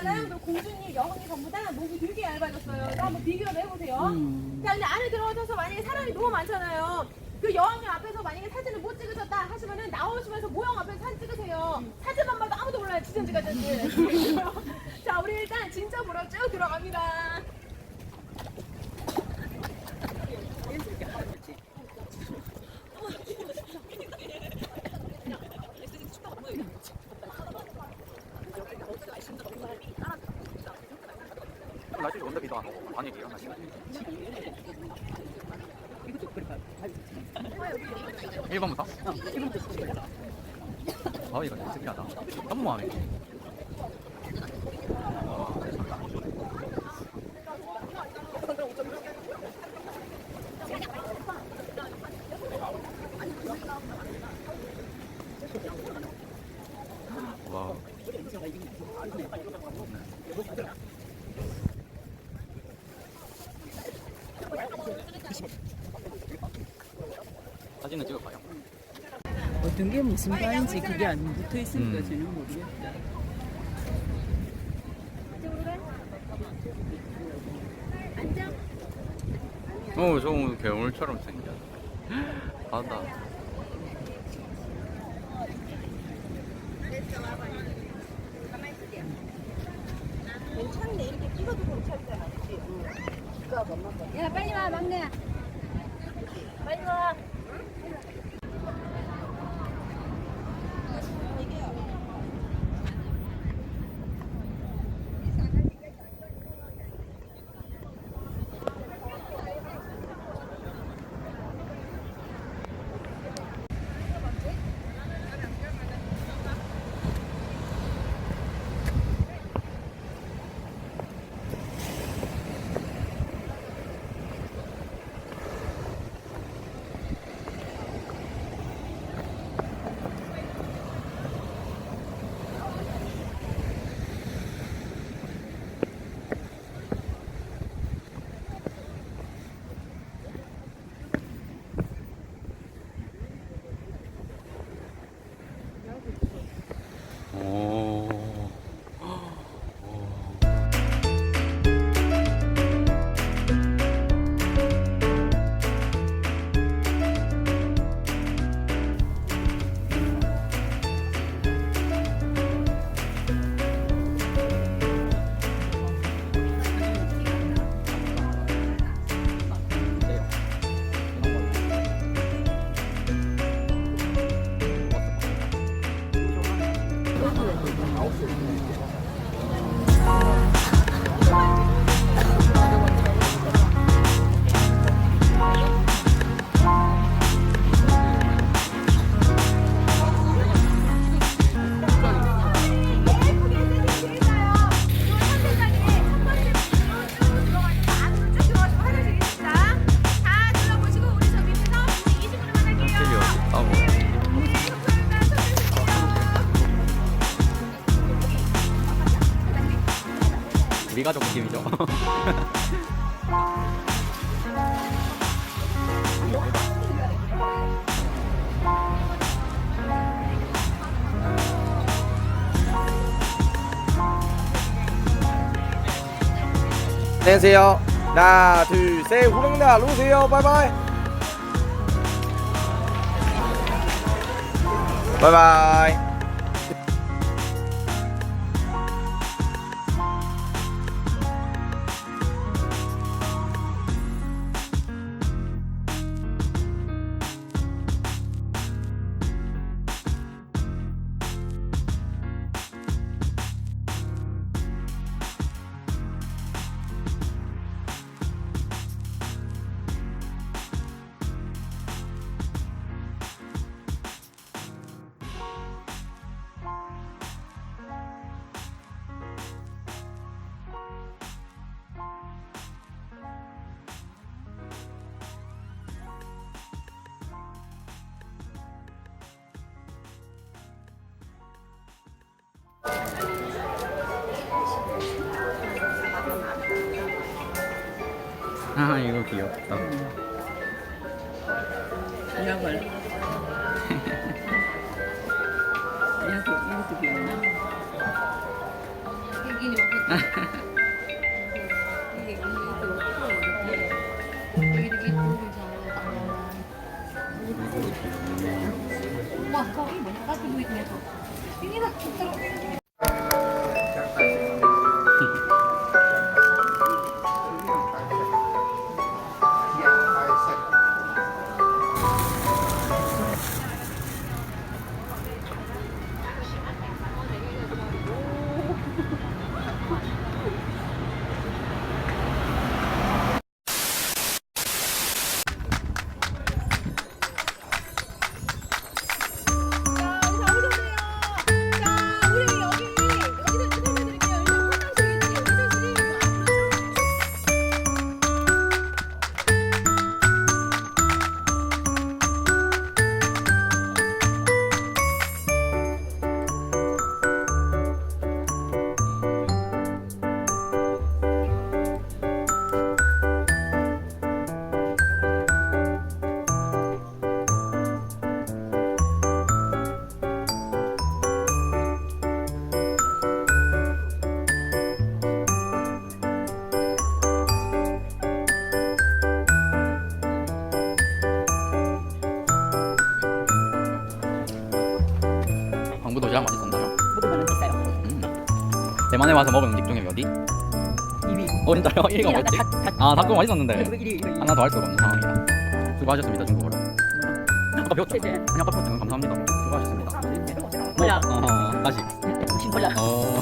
있잖아요. 그리고 공주님, 여왕님 전부 다 목이 되게 얇아졌어요. 또 한번 비교를 해보세요. 자, 근데 안에 들어가셔서 만약에 사람이 너무 많잖아요. 그 여왕님 앞에서 만약에 사진을 못 찍으셨다 하시면은 나오시면서 모형 앞에서 사진 찍으세요. 사진만 봐도 아무도 몰라요. 지전지 가전지. 자, 우리 일단 진짜 보러 쭉 들어갑니다. 날씨 좋은데비도 안 오고 반이 일어나 시간 1번부터? 어 1번부터 바위가 되게 특이하다 너무 많네 와 사진을 찍을까요? 어떤 게 무슨 바인지 그게 안 붙어 있으니까 저는 모르겠다. 저거 괴물처럼 생겼 바다 괜찮네. 이렇게 찍어도 괜찮잖아. 야 빨리 와 막내. 빨리 와. 우리 가족 느낌이죠. 안녕하세요. 하나, 둘, 셋. 후명날 오세요. 바이바이. 바이바이. 아 이거 귀엽다. 약을. 이것도 귀엽네. 여기는 이게 이렇게 와, 거기 뭐야? 따뜻해 보이네. 여기가 진짜로 광부 도시락 맛있었나요? 먹으면 됐어요. 대만에 와서 먹은 음식 중에 어디? 2위. 어 진짜요? 1위가 뭐였지? 아 닭도 맛있었는데 1위. 하나 더 할 수가 없는 상황이다. 수고하셨습니다 중국어로. 아까 배웠죠? 네. 아니 아까 배웠죠. 감사합니다. 수고하셨습니다. 몰라. 다시. 몰라. 어.